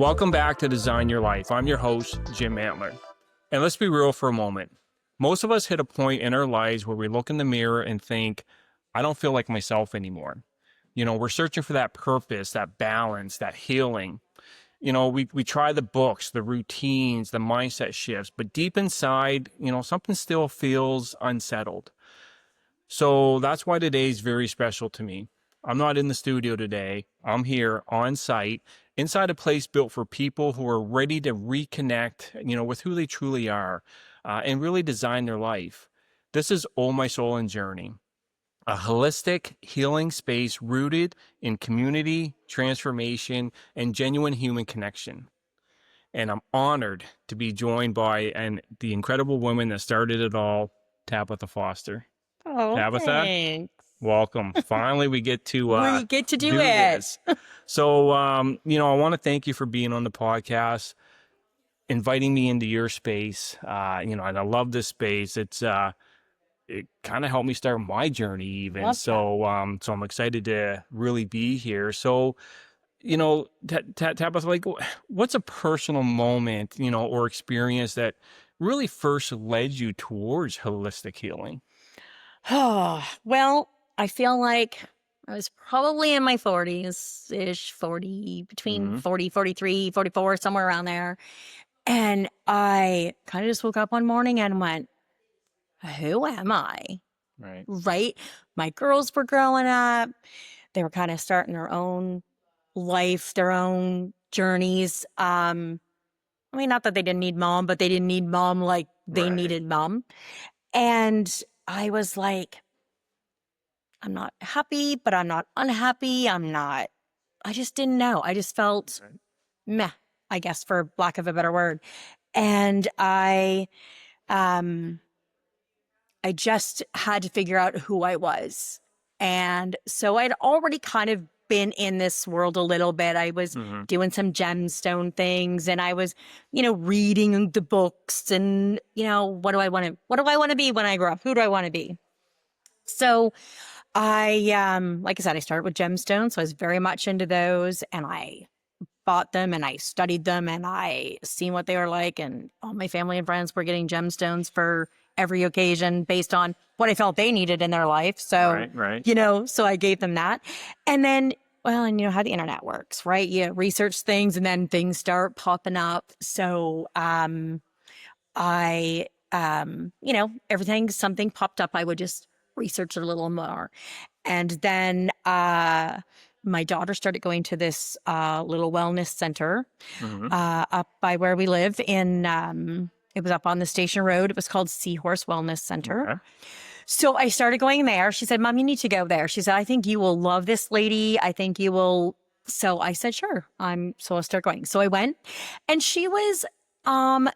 Welcome back to Design Your Life. I'm your host, Jim Antler. And let's be real for a moment. Most of us hit a point in our lives where we look in the mirror and think, I don't feel like myself anymore. You know, we're searching for that purpose, that balance, that healing. You know, we try the books, the routines, the mindset shifts, but deep inside, you know, something still feels unsettled. So that's why today's very special to me. I'm not in the studio today. I'm here on site, inside a place built for people who are ready to reconnect, you know, with who they truly are, and really design their life. This is Oh My Soul and Journey, a holistic healing space rooted in community, transformation, and genuine human connection. And I'm honored to be joined by the incredible woman that started it all, Tabatha Foster. Oh, Tabatha, thanks. welcome. Finally, we get to We get to do it. this. So, you know, I want to thank you for being on the podcast, inviting me into your space. You know, and I love this space. It kind of helped me start my journey even. Love So, so I'm excited to really be here. So, you know, Tabitha, like, what's a personal moment, you know, or experience that really first led you towards holistic healing? Oh, well, I feel like I was probably in my 40s-ish, 40, between 40, 43, 44, somewhere around there. And I kind of just woke up one morning and went, who am I? Right. Right? My girls were growing up. They were kind of starting their own life, their own journeys. I mean, not that they didn't need mom, but they didn't need mom like they Right. needed mom. And I was like, I'm not happy, but I'm not unhappy. I just didn't know. I just felt meh, I guess, for lack of a better word. And I just had to figure out who I was. And so I'd already kind of been in this world a little bit. I was doing some gemstone things, and I was, you know, reading the books and, you know, what do I want to be when I grow up? Who do I want to be? So like I said, I started with gemstones. So I was very much into those, and I bought them and I studied them and I seen what they were like. And all my family and friends were getting gemstones for every occasion based on what I felt they needed in their life. So, Right. you know, so I gave them that. And then, well, and you know how the internet works, right? You research things and then things start popping up. So, you know, something popped up, I would just research it a little more. And then, my daughter started going to this little wellness center up by where we live it was up on the station road. It was called Seahorse Wellness Center. Okay. So I started going there. She said, Mom, you need to go there. She said, I think you will love this lady. I think you will. So I said, sure. So I'll start going. So I went, and she was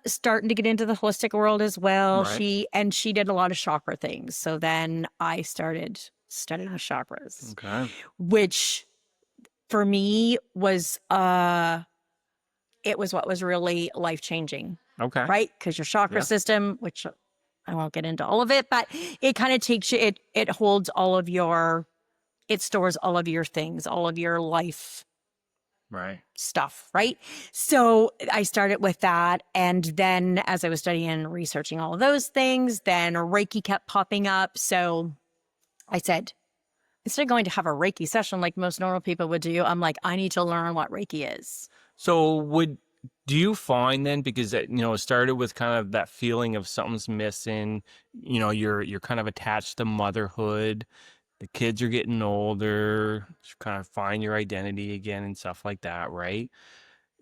starting to get into the holistic world as well. Right. She did a lot of chakra things. So then I started studying the chakras. Okay. Which for me was it was what was really life-changing. Okay. Right? Because your chakra system, which I won't get into all of it, but it kind of takes you, it holds it stores all of your things, all of your life stuff, right? So I started with that. And then as I was studying and researching all of those things, then Reiki kept popping up. So I said, instead of going to have a Reiki session like most normal people would do, I'm like, I need to learn what Reiki is. So do you find then, because you know, it started with kind of that feeling of something's missing, you know, you're kind of attached to motherhood, the kids are getting older, you kind of find your identity again and stuff like that, right?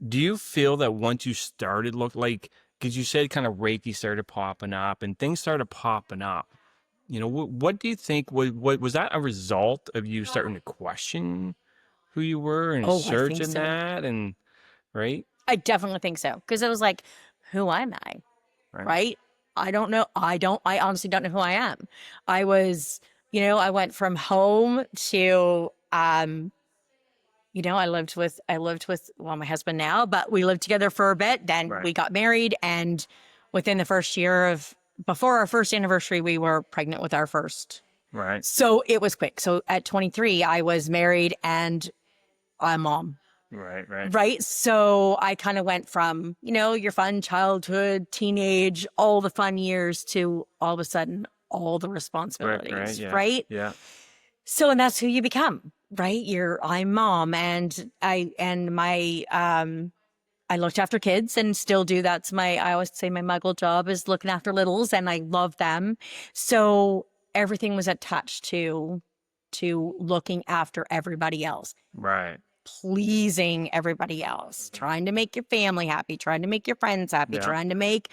Do you feel that once you started because you said kind of Reiki started popping up and things started popping up, you know, what do you think, what was that a result of you starting to question who you were and Oh, I think searching so. that and, right? I definitely think so. Because it was like, who am I? Right? I don't know. I honestly don't know who I am. I was, you know, I went from home to, you know, I lived with, well, my husband now, but we lived together for a bit. Then we got married. And within the first year before our first anniversary, we were pregnant with our first. Right. So it was quick. So at 23, I was married and a mom. Right, right. Right. So I kind of went from, your fun childhood, teenage, all the fun years to all of a sudden, all the Right, right. responsibilities. Yeah. Right. Yeah. So, and that's who you become, right? I'm mom, and I looked after kids and still do. I always say my muggle job is looking after littles, and I love them. So everything was attached to looking after everybody else, Right. pleasing everybody else, trying to make your family happy, trying to make your friends happy, Yeah. trying to make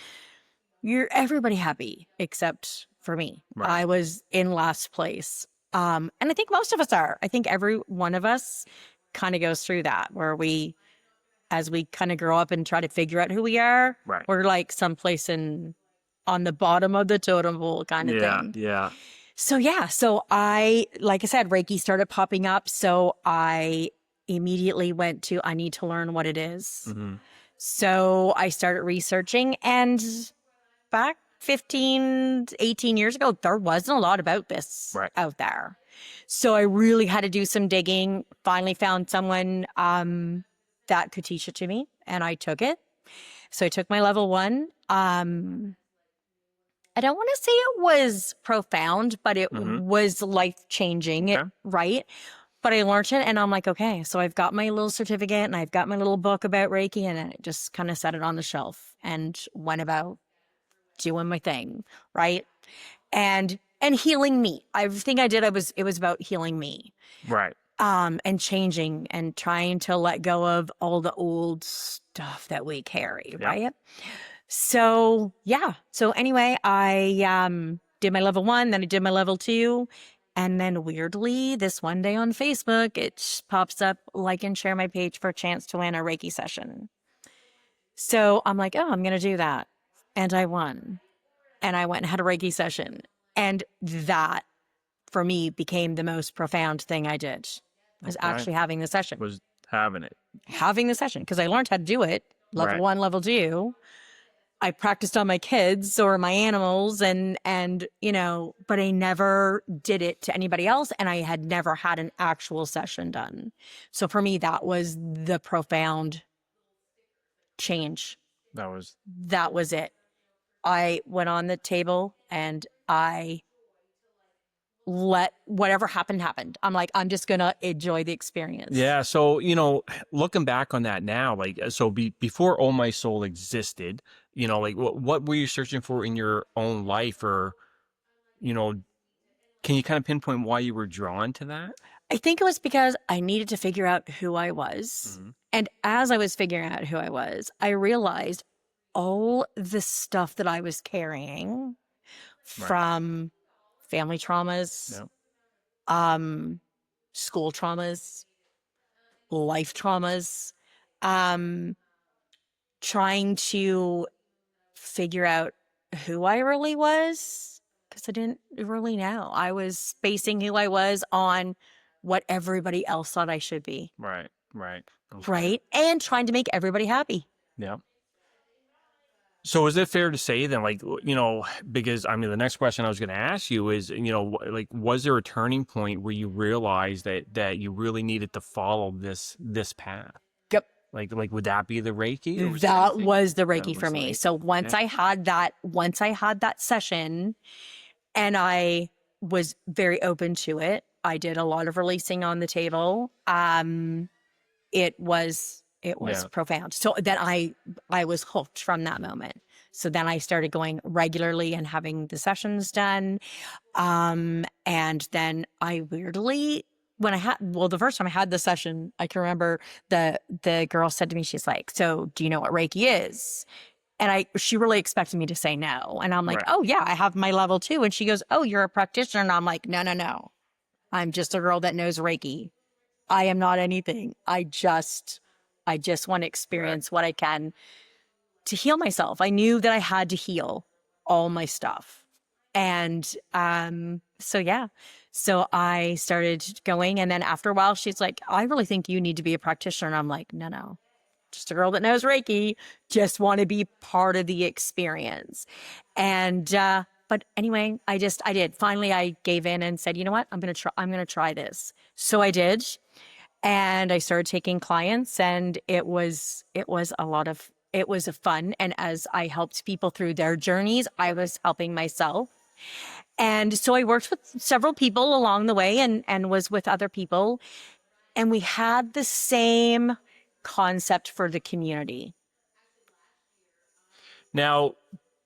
everybody happy except for me. Right. I was in last place. And I think most of us are. I think every one of us kind of goes through that where as we kind of grow up and try to figure out who we are, Right. we're like someplace on the bottom of the totem pole kind of Yeah. thing. Yeah. So yeah, like I said, Reiki started popping up. So I immediately went to, I need to learn what it is. Mm-hmm. So I started researching, and back 15, 18 years ago, there wasn't a lot about this Right. out there. So I really had to do some digging, finally found someone that could teach it to me, and I took it. So I took my level 1. I don't want to say it was profound, but it Mm-hmm. was life-changing, Okay. right? But I learned it, and I'm like, okay, so I've got my little certificate, and I've got my little book about Reiki, and I just kind of set it on the shelf and went about doing my thing, right? And healing me. Everything I did, it was about healing me. Right. And changing and trying to let go of all the old stuff that we carry, Yeah. right? So yeah. So anyway, I did my level 1, then I did my level 2. And then weirdly, this one day on Facebook, it pops up, like and share my page for a chance to win a Reiki session. So I'm like, oh, I'm going to do that. And I won. And I went and had a Reiki session. And that, for me, became the most profound thing I did, was Okay. actually having the session. Was having it. Having the session, because I learned how to do it. Level Right. 1, level 2. I practiced on my kids or my animals and but I never did it to anybody else, and I had never had an actual session done. So for me, that was the profound change. That was That was it. I went on the table and I let whatever happened. I'm like, I'm just going to enjoy the experience. Yeah. So, looking back on that now, like, so before Oh My Soul existed, like what were you searching for in your own life, or, can you kind of pinpoint why you were drawn to that? I think it was because I needed to figure out who I was. Mm-hmm. And as I was figuring out who I was, I realized all the stuff that I was carrying from family traumas, school traumas, life traumas, trying to figure out who I really was, because I didn't really know. I was basing who I was on what everybody else thought I should be. Right. Okay. Right. And trying to make everybody happy. Yeah. So is it fair to say then, like, because I mean, the next question I was going to ask you is, like, was there a turning point where you realized that you really needed to follow this path? Yep. Like, would that be the Reiki? Or That was the Reiki for me. Reiki? So once I had that session, and I was very open to it, I did a lot of releasing on the table. It was profound. So then I was hooked from that moment. So then I started going regularly and having the sessions done. And then I weirdly, the first time I had the session, I can remember the girl said to me, she's like, so do you know what Reiki is? And she really expected me to say no. And I'm like, oh yeah, I have my level 2. And she goes, oh, you're a practitioner. And I'm like, no. I'm just a girl that knows Reiki. I am not anything. I just want to experience what I can to heal myself. I knew that I had to heal all my stuff. And so I started going. And then after a while, she's like, I really think you need to be a practitioner. And I'm like, no. Just a girl that knows Reiki, just want to be part of the experience. And, but anyway, I did. Finally, I gave in and said, you know what? I'm going to try this. So I did. And I started taking clients, and it was fun. And as I helped people through their journeys, I was helping myself. And so I worked with several people along the way, and was with other people. And we had the same concept for the community. Now,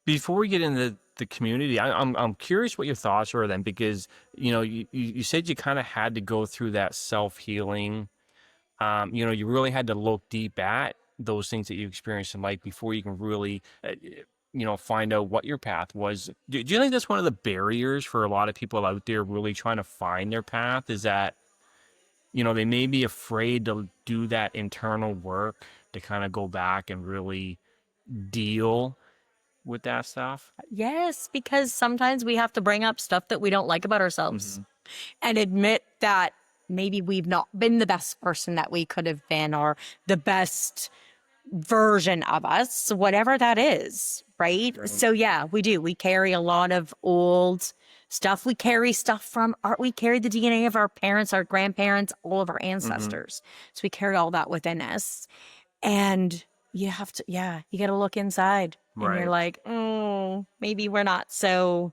before we get into the community, I'm curious what your thoughts were then, because you said you kind of had to go through that self-healing. You really had to look deep at those things that you experienced in life before you can really find out what your path was. Do you think that's one of the barriers for a lot of people out there really trying to find their path, is that they may be afraid to do that internal work to kind of go back and really deal with that stuff? Yes, because sometimes we have to bring up stuff that we don't like about ourselves and admit that maybe we've not been the best person that we could have been, or the best version of us, whatever that is, right? So yeah, we do. We carry a lot of old stuff. We carry stuff from art. We carry the DNA of our parents, our grandparents, all of our ancestors. So we carry all that within us. And you have to, you got to look inside. And you're Right. like, oh, maybe we're not so,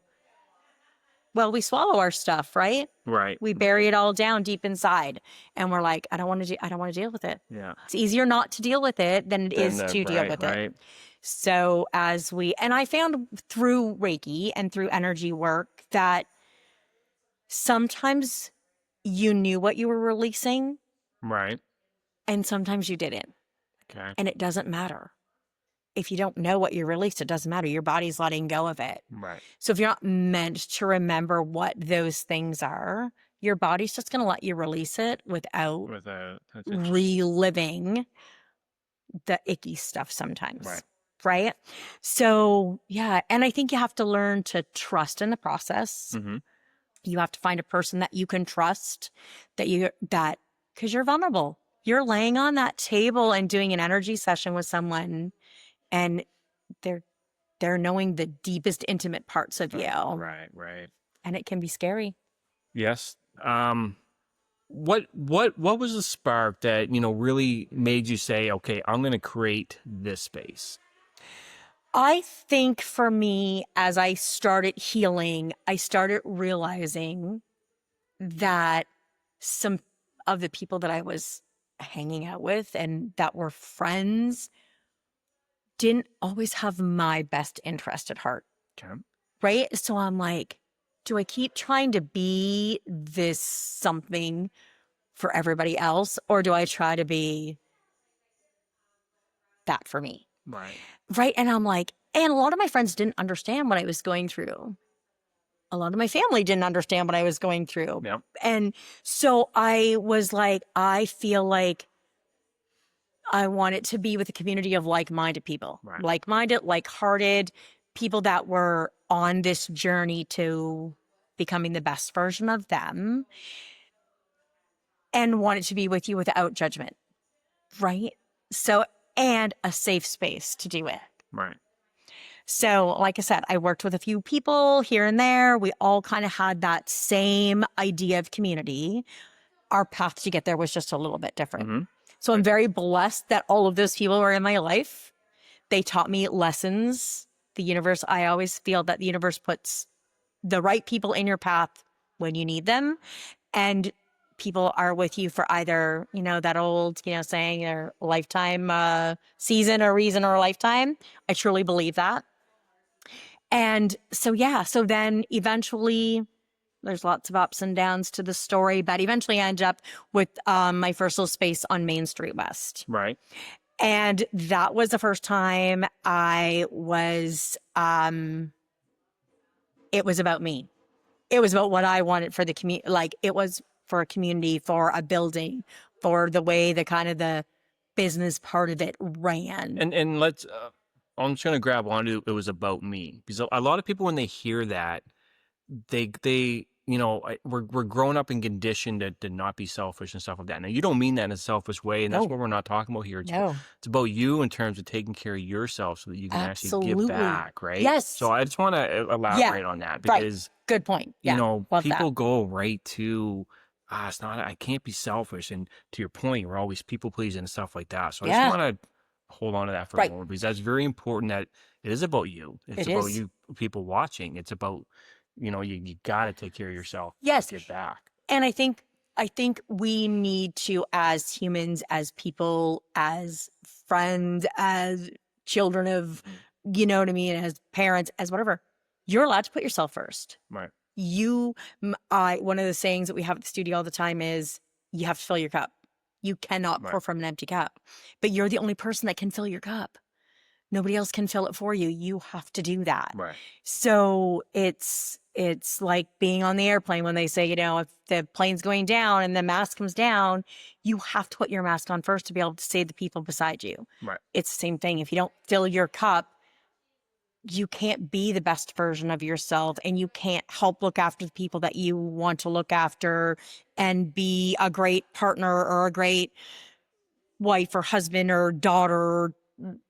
well, we swallow our stuff, right? Right. We bury it all down deep inside, and we're like, I don't want to deal with it. Yeah. It's easier not to deal with it than it is Then, to deal with it. So and I found through Reiki and through energy work that sometimes you knew what you were releasing Right. and sometimes you didn't. Okay. And it doesn't matter. If you don't know what you released, it doesn't matter. Your body's letting go of it. Right. So if you're not meant to remember what those things are, your body's just going to let you release it without reliving the icky stuff sometimes. Right. So, yeah. And I think you have to learn to trust in the process. You have to find a person that you can trust, because you're vulnerable. You're laying on that table and doing an energy session with someone, and they're knowing the deepest intimate parts of you. Right. And it can be scary. Yes. What was the spark that, really made you say, okay, I'm going to create this space? I think for me, as I started healing, I started realizing that some of the people that I was hanging out with and that were friends didn't always have my best interest at heart. Okay. Right? So I'm like, do I keep trying to be this something for everybody else, or do I try to be that for me? Right. And I'm like, and a lot of my friends didn't understand what I was going through. A lot of my family didn't understand what I was going through. Yep. And so I was like, I feel like I want it to be with a community of like-minded people, like-minded, like-hearted people that were on this journey to becoming the best version of them, and wanted to be with you without judgment. Right. So, and a safe space to do it. Right. So, like I said, I worked with a few people here and there. We all kind of had that same idea of community. Our path to get there was just a little bit different. So I'm very blessed that all of those people were in my life. They taught me lessons. I always feel that the universe puts the right people in your path when you need them. And people are with you for either, that old, saying, or lifetime season or reason or a lifetime. I truly believe that. And so, so then eventually there's lots of ups and downs to the story, but eventually I ended up with my first little space on Main Street West. Right. And that was the first time I was, it was about me. It was about what I wanted for the community. Like, it was for a community, for a building, for the way the kind of the business part of it ran. And let's, I'm just going to grab onto it was about me, because a lot of people, when they hear that, they we're grown up and conditioned to not be selfish and stuff like that. Now, you don't mean that in a selfish way, and that's what we're not talking about here. It's about you in terms of taking care of yourself so that you can actually give back, right? Yes. So I just want to elaborate on that, because good point. people go right to it's not, I can't be selfish. And to your point, we're always people pleasing and stuff like that. So I just Yeah, want to hold on to that for a right. moment, because that's very important, that it is about you. It's It about is. you, people watching. It's about, you got to take care of yourself. Yes. Get back. And I think we need to, as humans, as people, as friends, as children of, you know what I mean, as parents, as whatever, you're allowed to put yourself first. Right. One of the sayings that we have at the studio all the time is you have to fill your cup. You cannot pour Right. from an empty cup, but you're the only person that can fill your cup. Nobody else can fill it for you. You have to do that. Right. So it's like being on the airplane when they say, if the plane's going down and the mask comes down, you have to put your mask on first to be able to save the people beside you. Right. It's the same thing. If you don't fill your cup, you can't be the best version of yourself, and you can't help look after the people that you want to look after and be a great partner or a great wife or husband or daughter or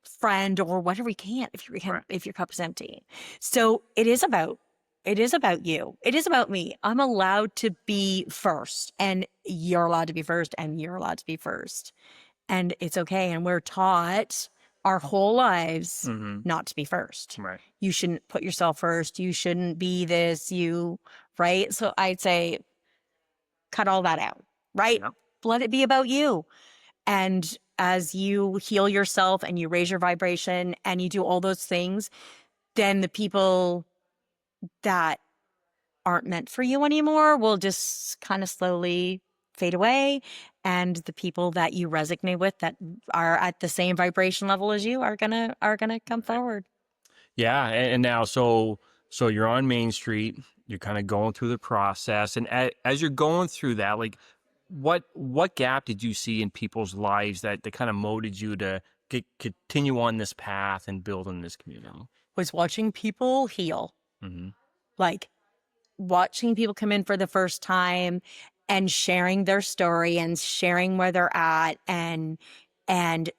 friend or whatever. You can't if your cup is empty. So it is about you. It is about me. I'm allowed to be first, and you're allowed to be first, and you're allowed to be first. And it's okay. And we're taught our whole lives not to be first. Right. You shouldn't put yourself first. You shouldn't be this, right? So I'd say cut all that out, right? Yep. Let it be about you. And as you heal yourself and you raise your vibration and you do all those things, then the people that aren't meant for you anymore will just kind of slowly fade away. And the people that you resonate with that are at the same vibration level as you are gonna come forward. Yeah. And now, so you're on Main Street, you're kind of going through the process. And as you're going through that, like, what gap did you see in people's lives that kind of motivated you to continue on this path and build in this community? Was watching people heal. Mm-hmm. Like watching people come in for the first time and sharing their story and sharing where they're at, and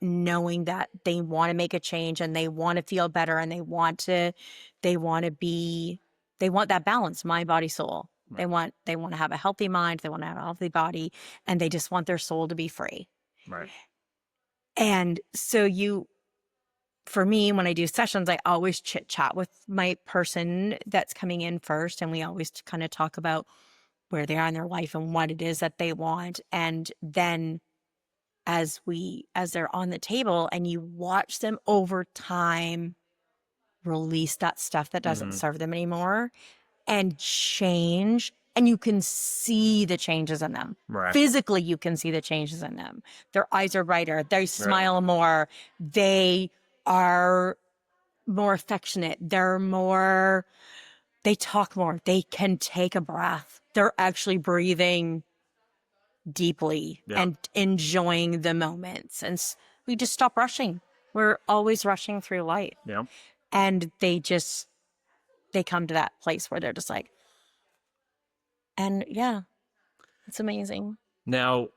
knowing that they want to make a change and they want to feel better and they want that balance, mind, body, soul. Right. They want to have a healthy mind, they want to have a healthy body, and they just want their soul to be free. Right. And so for me, when I do sessions, I always chit chat with my person that's coming in first. And we always kind of talk about where they are in their life and what it is that they want. And then as they're on the table and you watch them over time release that stuff that doesn't serve them anymore and change, and you can see the changes in them. Right. Physically, you can see the changes in them. Their eyes are brighter. They smile more. They are more affectionate. They talk more. They can take a breath. They're actually breathing deeply and enjoying the moments. And we just stop rushing. We're always rushing through life. Yeah. And they come to that place where they're just like, and yeah, it's amazing. Now,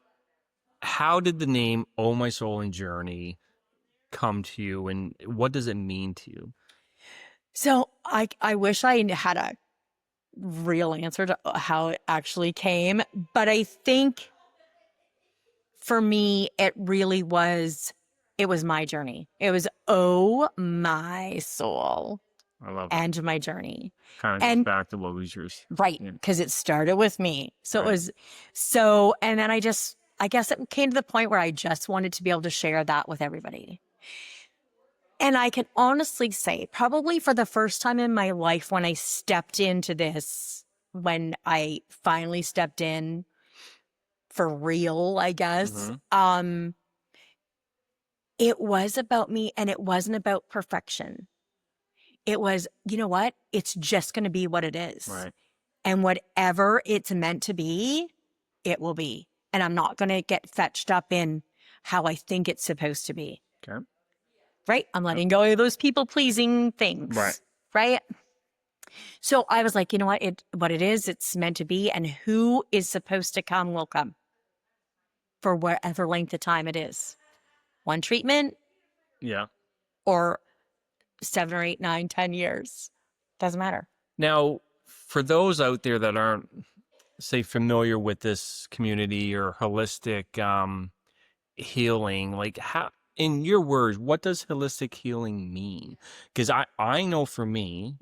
how did the name Oh My Soul and Journey come to you, and what does it mean to you? So I wish I had a real answer to how it actually came, but I think for me, it was my journey. It was Oh My Soul. I love it. And my journey. Kind of goes back to what was yours. Right. Because it started with me. So it was and then I guess it came to the point where I just wanted to be able to share that with everybody. And I can honestly say, probably for the first time in my life, when I stepped into this, when I finally stepped in for real, I guess, it was about me, and it wasn't about perfection. It was, you know what? It's just going to be what it is. Right. And whatever it's meant to be, it will be. And I'm not going to get fetched up in how I think it's supposed to be. Okay. Right? I'm letting go of those people-pleasing things. Right? So I was like, you know what it is, it's meant to be. And who is supposed to come will come for whatever length of time it is. 1 treatment. Yeah. Or 7 or 8, 9, 10 years. Doesn't matter. Now, for those out there that aren't say, familiar with this community or holistic healing, like how, in your words, what does holistic healing mean? Because I know for me,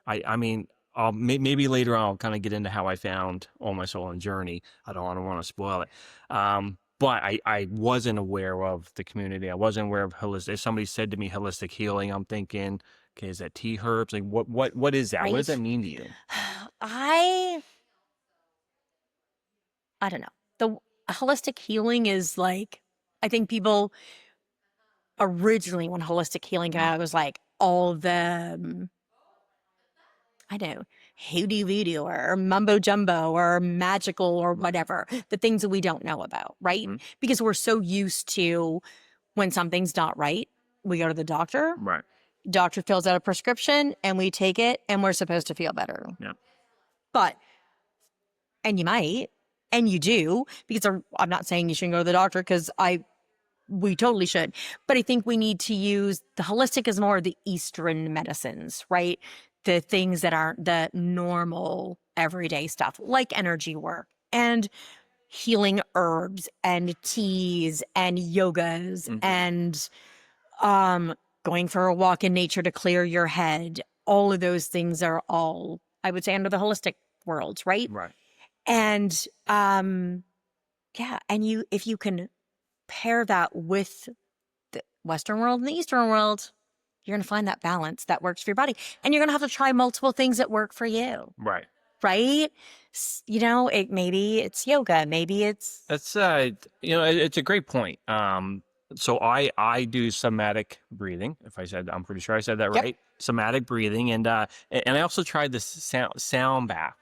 I mean, maybe later on I'll kind of get into how I found All My Soul and Journey. I don't want to spoil it. But I wasn't aware of the community. I wasn't aware of holistic. If somebody said to me holistic healing, I'm thinking, okay, is that tea herbs? Like what is that? What does that Right. mean to you? I I don't know. The holistic healing is like, I think people originally, when holistic healing came out, it was like all the, I don't know, hoodoo voodoo or mumbo jumbo or magical or whatever, the things that we don't know about, right? Mhm. Because we're so used to when something's not right, we go to the doctor, Right. doctor fills out a prescription and we take it and we're supposed to feel better. Yeah. But, and you might, and you do, because I'm not saying you shouldn't go to the doctor because we totally should. But I think we need to use the holistic as more of the Eastern medicines, right? The things that aren't the normal everyday stuff, like energy work and healing herbs and teas and yogas Hmm. and um going for a walk in nature to clear your head. All of those things are all, I would say, under the holistic world, right? Right. And yeah, and you, if you can pair that with the Western world and the Eastern world, you're going to find that balance that works for your body. And you're going to have to try multiple things that work for you, Right. right? You know, maybe it's yoga, maybe it's, That's it's a great point. So I do somatic breathing. If I said, I'm pretty sure I said that yep, right. Somatic breathing, and I also tried this sound bath.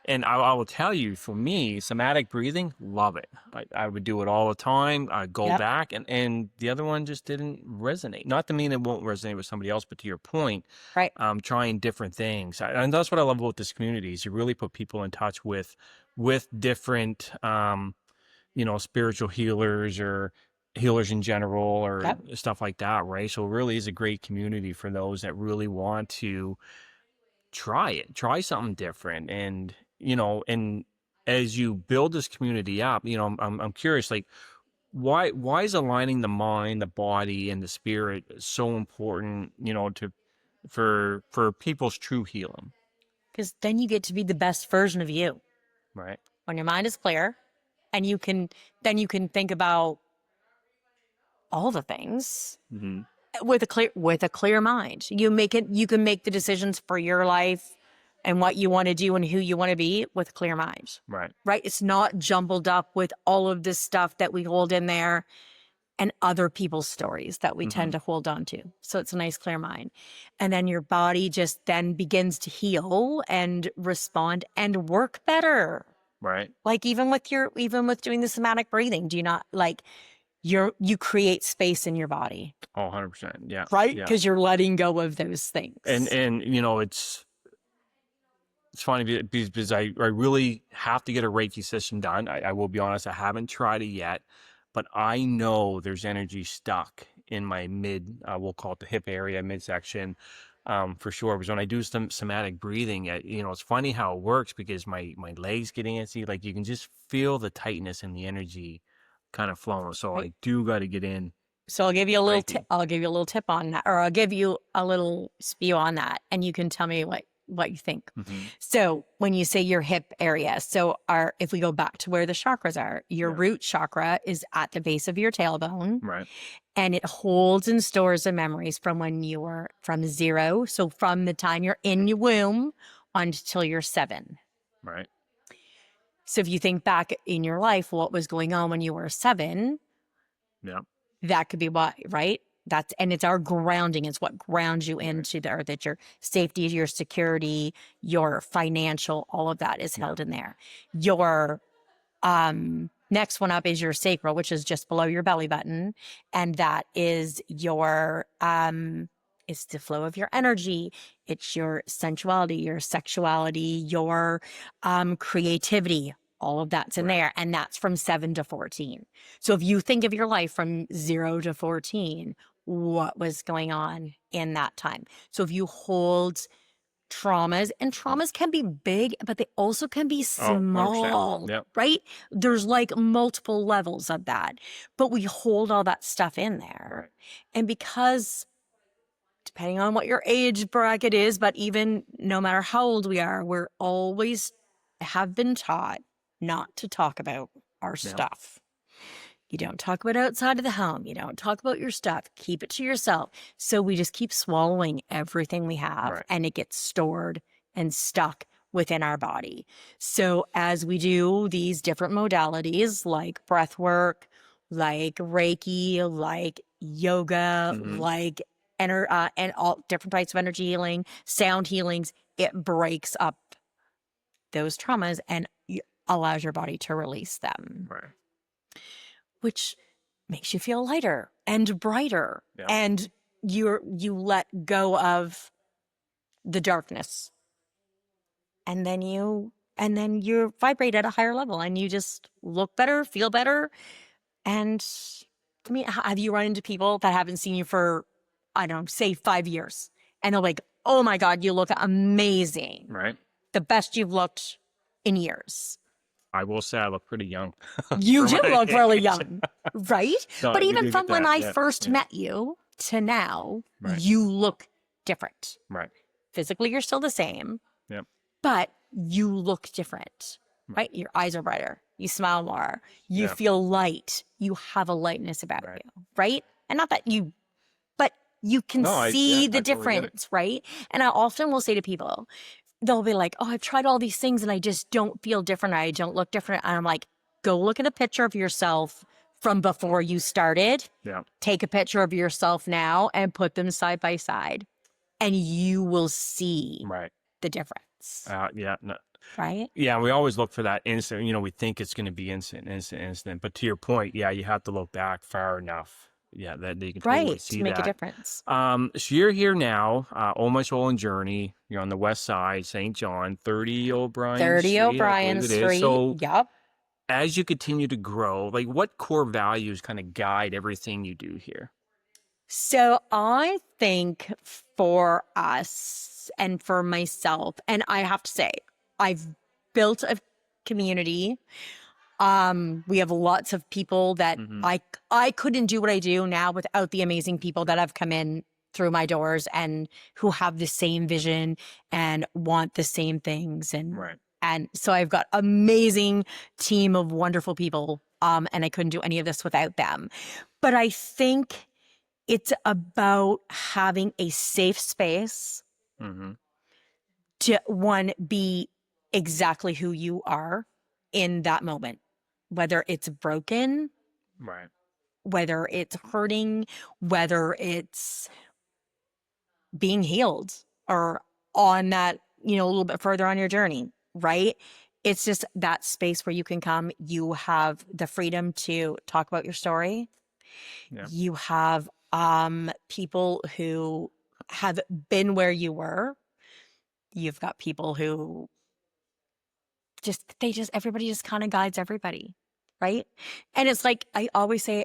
And I will tell you, for me, somatic breathing, love it. I would do it all the time. I go yep, back, and the other one just didn't resonate. Not to mean it won't resonate with somebody else, but to your point, right. trying different things. And that's what I love about this community is you really put people in touch with different spiritual healers or healers in general or Yep. stuff like that, right? So it really is a great community for those that really want to try something different. And as you build this community up, I'm curious, like, why is aligning the mind, the body, and the spirit so important, for people's true healing, Because then you get to be the best version of you right? when your mind is clear and then you can think about all the things Hmm. with a clear mind. You can make the decisions for your life and what you want to do and who you want to be with a clear mind. Right. Right? It's not jumbled up with all of this stuff that we hold in there and other people's stories that we Hmm. tend to hold on to. So it's a nice clear mind. And then your body just then begins to heal and respond and work better. Right. Like even with doing the somatic breathing, do you not like you create space in your body, Oh, 100%. Yeah. right? Yeah. Because you're letting go of those And things. and it's funny because I really have to get a Reiki session done. I will be honest, I haven't tried it yet, but I know there's energy stuck in my we'll call it the hip area, midsection, for sure. Because when I do some somatic breathing, it's funny how it works because my legs getting antsy, like you can just feel the tightness and the energy kind of flowing. So Right. I do got to get in So I'll give you a little tip. Reiki. I'll give you a little tip on that, or I'll give you a little spew on that, and you can tell me what you think. Hmm. So when you say your hip area, so if we go back to where the chakras are, your Yeah. root chakra is at the base of your tailbone, Right. and it holds and stores the memories from when you were from zero. So from the time you're in your womb until you're 7. Right. So if you think back in your life, what was going on when you were 7, Yeah. that could be why, right? And it's our grounding. It's what grounds you Right. into the earth. That your safety, your security, your financial, all of that is Yeah. held in there. Your next one up is your sacral, which is just below your belly button. And that is your it's the flow of your energy. It's your sensuality, your sexuality, your creativity. All of that's in Right. there. And that's from 7 to 14. So if you think of your life from 0 to 14, what was going on in that time? So if you hold traumas, and traumas can be big, but they also can be Oh, 100%. small, Yep. right? There's like multiple levels of that, but we hold all that stuff in there. Right. And because depending on what your age bracket is, but even no matter how old we are, we're always have been taught not to talk about our stuff. You don't talk about outside of the home. You don't talk about your stuff. Keep it to yourself. So we just keep swallowing everything we have, Right. and it gets stored and stuck within our body. So as we do these different modalities like breath work, like Reiki, like yoga, like and all different types of energy healing, sound healings, it breaks up those traumas and allows your body to release them. Right. Which makes you feel lighter and brighter. Yeah. And you let go of the darkness. And then you vibrate at a higher level and you just look better, feel better. And I mean, have you run into people that haven't seen you for, I don't know, say 5 years? And they're like, oh my God, you look amazing. Right. The best you've looked in years. I will say I look pretty young. You for do my look really age. young, right? No, But you even do from get when that. I Yeah. first Yeah. met you to now, Right. you look different. Right. Physically, you're still the same, Yep. but you look different, right? Your eyes are brighter. You smile more. You feel light. You have a lightness about Right. you, right? And not that you, but you can see the I totally get it. difference, right? And I often will say to people, they'll be like, oh, I've tried all these things and I just don't feel different. I don't look different. And I'm like, go look at a picture of yourself from before you started. Yeah. Take a picture of yourself now and put them side by side. And you will see Right. the difference. Yeah. No. Right? Yeah, we always look for that instant. We think it's going to be instant. But to your point, yeah, you have to look back far enough. Yeah, that you can totally Right. see To make that. a difference. So you're here now, almost Olin Journey. You're on the west side, St. John, 30 O'Brien 30 Street, I O'Brien believe it is. Street. So Yep. as you continue to grow, like what core values kind of guide everything you do here? So I think for us and for myself, and I have to say, I've built a community. We have lots of people that I couldn't do what I do now without the amazing people that have come in through my doors and who have the same vision and want the same things. And Right. and so I've got amazing team of wonderful people. And I couldn't do any of this without them. But I think it's about having a safe space to be exactly who you are in that moment, whether it's broken, Right. whether it's hurting, whether it's being healed or on that, a little bit further on your journey, right? It's just that space where you can come. You have the freedom to talk about your story. Yeah. You have people who have been where you were. You've got people who everybody just kind of guides everybody, right? And it's like, I always say,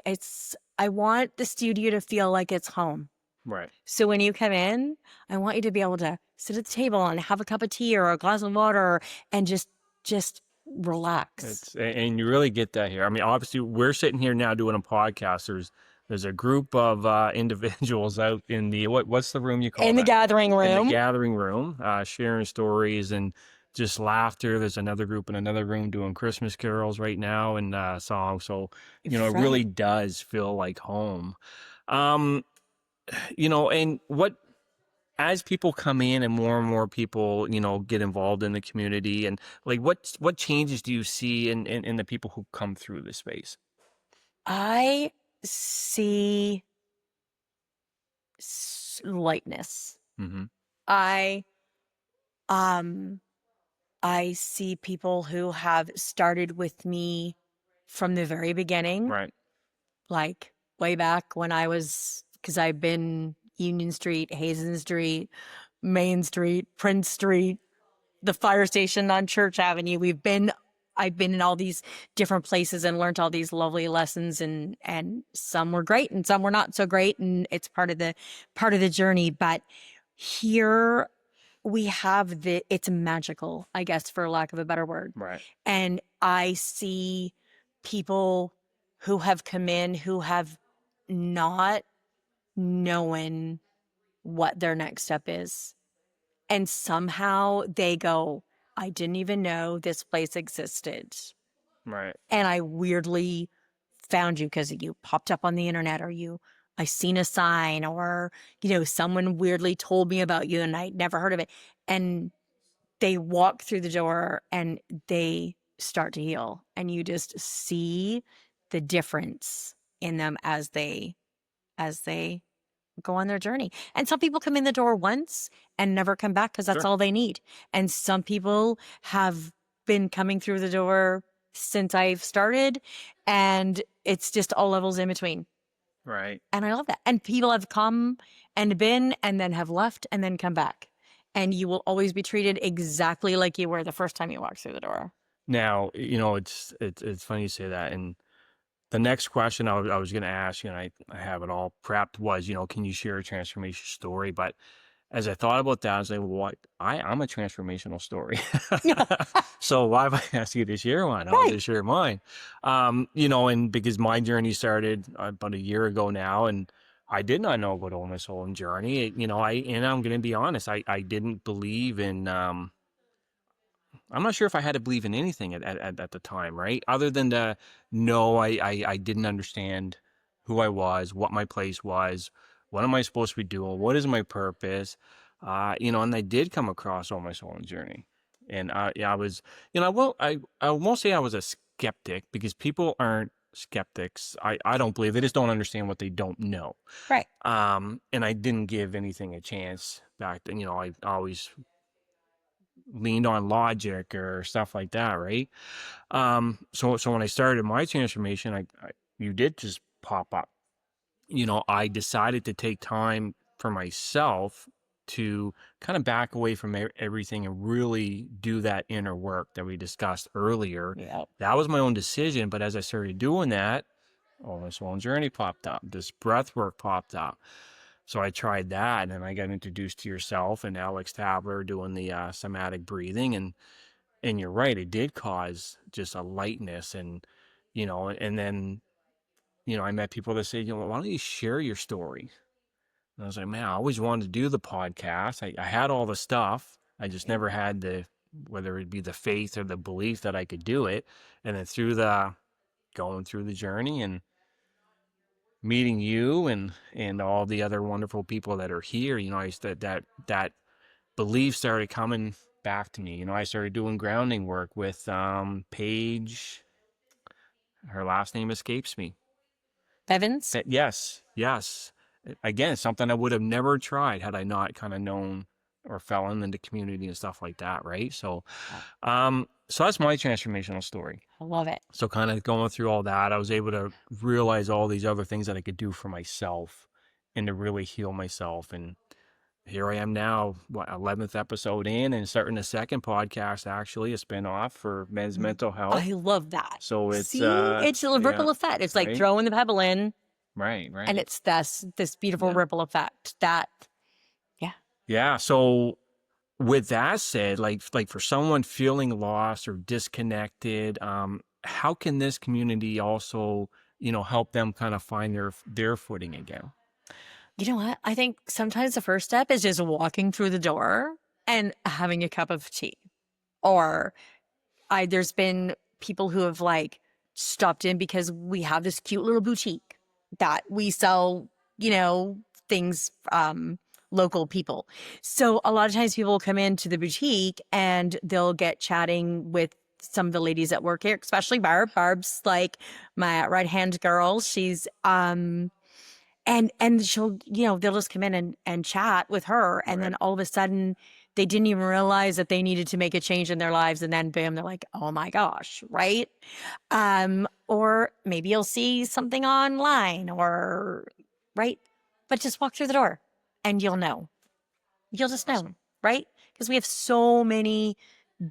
I want the studio to feel like it's home. Right. So when you come in, I want you to be able to sit at the table and have a cup of tea or a glass of water and just relax. And you really get that here. I mean, obviously, we're sitting here now doing a podcast. There's a group of individuals out in the what's the room you call in that? the gathering room. In the gathering room, sharing stories and just laughter. There's another group in another room doing Christmas carols right now and songs. So it really does feel like home. And as people come in and more people, get involved in the community and like what changes do you see in the people who come through this space? I see lightness. I see people who have started with me from the very beginning. Right. Like way back when because I've been Union Street, Hazen Street, Main Street, Prince Street, the fire station on Church Avenue. I've been in all these different places and learned all these lovely lessons and some were great and some were not so great. And it's part of the journey. But here we have it's magical, I guess, for lack of a better word. Right. And I see people who have come in who have not known what their next step is. And somehow they go, I didn't even know this place existed. Right. And I weirdly found you because you popped up on the internet, or I seen a sign, or, someone weirdly told me about you and I'd never heard of it. And they walk through the door and they start to heal. And you just see the difference in them as they go on their journey. And some people come in the door once and never come back because that's Sure. all they need. And some people have been coming through the door since I've started, and it's just all levels in between. Right. And I love that. And people have come and been and then have left and then come back. And you will always be treated exactly like you were the first time you walked through the door. Now, it's funny you say that. And the next question I was going to ask you, and I have it all prepped, was, can you share a transformation story? But as I thought about that, I was like, well, I'm a transformational story. So why if I ask you to share one? I'll Right. just share mine. And because my journey started about a year ago now, and I did not know about my soul and journey. I'm going to be honest, I didn't believe in, I'm not sure if I had to believe in anything at the time, right? Other than to know I didn't understand who I was, what my place was, what am I supposed to be doing, what is my purpose, and I did come across all my soul and journey. And I was, I won't say I was a skeptic, because people aren't skeptics. I don't believe, they just don't understand what they don't know. Right. And I didn't give anything a chance back then. I always leaned on logic or stuff like that, right? So when I started my transformation, you did just pop up. I decided to take time for myself to kind of back away from everything and really do that inner work that we discussed earlier. Yeah. That was my own decision, but as I started doing that, my soul and journey popped up. This breath work popped up. So I tried that, and then I got introduced to yourself and Alex Tabler doing the somatic breathing, and you're right, it did cause just a lightness, and and then I met people that say, why don't you share your story? And I was like, man, I always wanted to do the podcast. I had all the stuff, I just never had whether it be the faith or the belief that I could do it. And then going through the journey and meeting you and all the other wonderful people that are here, I that belief started coming back to me. I started doing grounding work with Paige. Her last name escapes me. Evans? Yes. Again, it's something I would have never tried had I not kind of known or fell into the community and stuff like that, right? So so that's my transformational story. I love it. So kind of going through all that, I was able to realize all these other things that I could do for myself and to really heal myself. And here I am now, 11th episode in, and starting the second podcast, actually, a spinoff for men's mental health. I love that. So it's it's a ripple effect. It's like throwing the pebble in. Right. And it's this beautiful ripple effect that, yeah. So with that said, like for someone feeling lost or disconnected, how can this community also, help them kind of find their footing again? You know what? I think sometimes the first step is just walking through the door and having a cup of tea. Or there's been people who have stopped in because we have this cute little boutique that we sell, things, local people. So a lot of times people will come into the boutique and they'll get chatting with some of the ladies that work here, especially Barb. Barb's like my right hand girl. She's and she'll, they'll just come in and chat with her. And then all of a sudden they didn't even realize that they needed to make a change in their lives. And then bam, they're like, oh my gosh. Right. Or maybe you'll see something online right. But just walk through the door and you'll know. You'll just know. Right. Because we have so many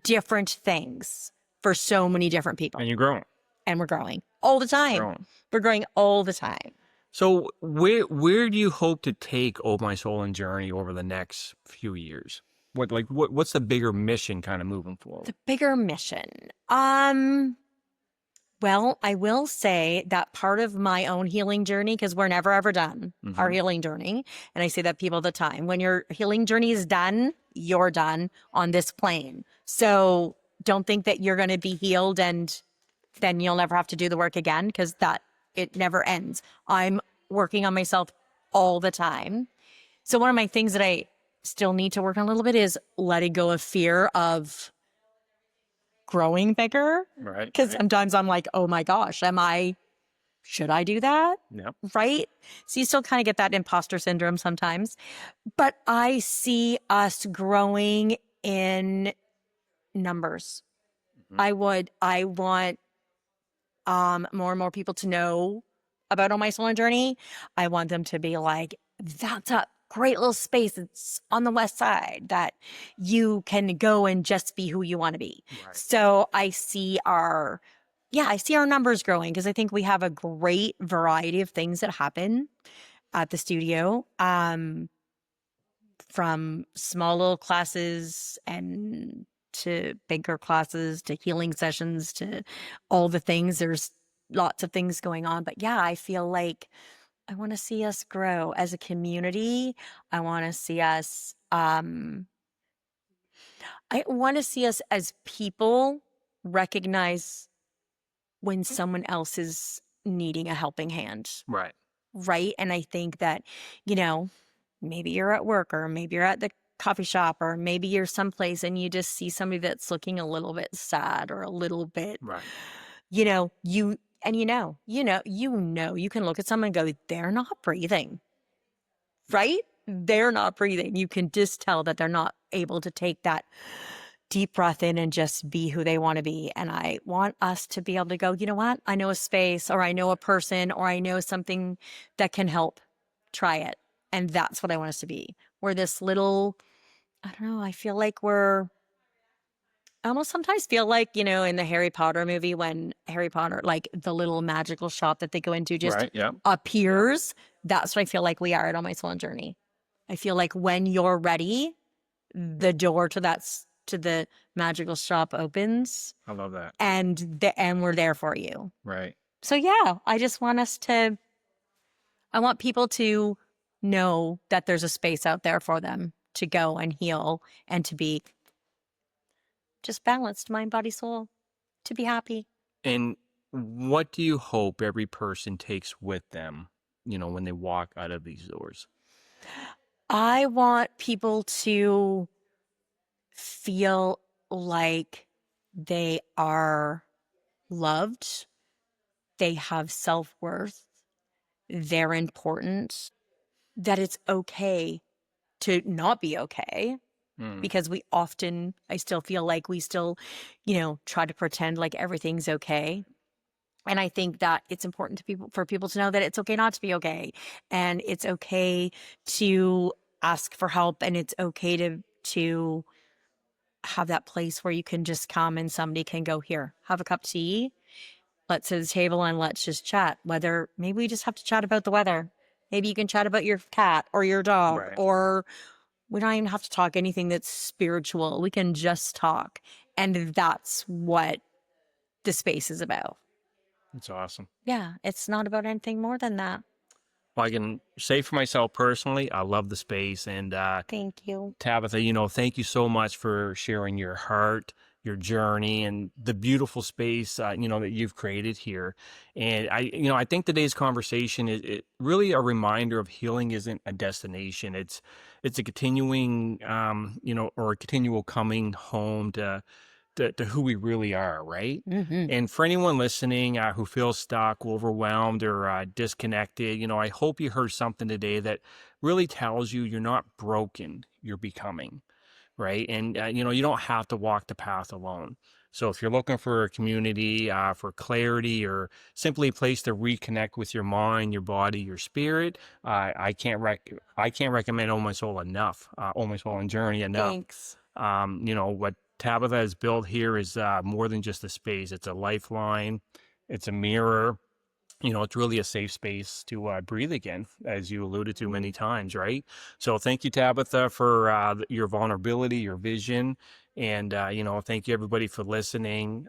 different things for so many different people. And you're growing. And we're growing all the time. We're growing all the time. So where do you hope to take Oh My Soul and Journey over the next few years? What's the bigger mission kind of moving forward? The bigger mission. Well, I will say that part of my own healing journey, because we're never ever done our healing journey. And I say that people all the time. When your healing journey is done, you're done on this plane. So don't think that you're going to be healed and then you'll never have to do the work again, because it never ends. I'm working on myself all the time. So one of my things that I still need to work on a little bit is letting go of fear of growing bigger. Right. Because sometimes I'm like, oh my gosh, should I do that? Yep. Right. So you still kind of get that imposter syndrome sometimes. But I see us growing in numbers. I want more and more people to know about On My Soul and Journey. I want them to be like, that's a great little space. It's on the west side that you can go and just be who you want to be. Right. So I see our numbers growing, because I think we have a great variety of things that happen at the studio. From small little classes and to bigger classes to healing sessions to all the things. There's lots of things going on. But yeah, I feel like I want to see us grow as a community. I want to see us as people recognize when someone else is needing a helping hand. Right. Right. And I think that, maybe you're at work, or maybe you're at the coffee shop, or maybe you're someplace and you just see somebody that's looking a little bit sad or a little bit, Right. you can look at someone and go, they're not breathing, right? They're not breathing. You can just tell that they're not able to take that deep breath in and just be who they want to be. And I want us to be able to go, you know what? I know a space, or I know a person, or I know something that can help. Try it. And that's what I want us to be. We're this little, I don't know, I almost sometimes feel like, in the Harry Potter movie, when Harry Potter, like the little magical shop that they go into just Right. Yeah. appears. That's what I feel like we are at On My Soul and Journey. I feel like when you're ready, the door to the magical shop opens. I love that. And we're there for you. Right. So yeah, I want people to know that there's a space out there for them to go and heal and to be just balanced, mind, body, soul, to be happy. And what do you hope every person takes with them, when they walk out of these doors? I want people to feel like they are loved, they have self-worth, they're important, that it's okay to not be okay. Because I still feel like we still, try to pretend like everything's okay. And I think that it's important for people to know that it's okay not to be okay. And it's okay to ask for help. And it's okay to have that place where you can just come and somebody can go, here, have a cup of tea. Let's sit at the table and let's just chat. Whether maybe we just have to chat about the weather. Maybe you can chat about your cat or your dog, Right. or we don't even have to talk anything that's spiritual. We can just talk. And that's what the space is about. That's awesome. Yeah, it's not about anything more than that. Well, I can say for myself personally, I love the space. And Thank you. Tabatha, thank you so much for sharing your heart, your journey, and the beautiful space, that you've created here. And I think today's conversation is really a reminder of healing isn't a destination. It's a continuing, or a continual coming home to who we really are, right? Mm-hmm. And for anyone listening who feels stuck, overwhelmed, or disconnected, I hope you heard something today that really tells you you're not broken, you're becoming, right? And, you don't have to walk the path alone. So if you're looking for a community, for clarity, or simply a place to reconnect with your mind, your body, your spirit, I can't recommend Oh My Soul enough, Oh My Soul and Journey enough. Thanks. What Tabatha has built here is more than just a space. It's a lifeline. It's a mirror. it's really a safe space to breathe again, as you alluded to many times, right? So thank you, Tabitha, for your vulnerability, your vision. And, thank you, everybody, for listening,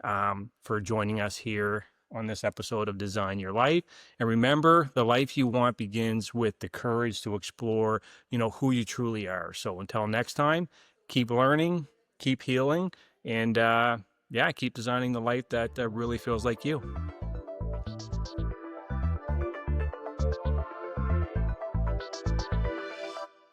for joining us here on this episode of Design Your Life. And remember, the life you want begins with the courage to explore, who you truly are. So until next time, keep learning, keep healing, and, yeah, keep designing the life that really feels like you.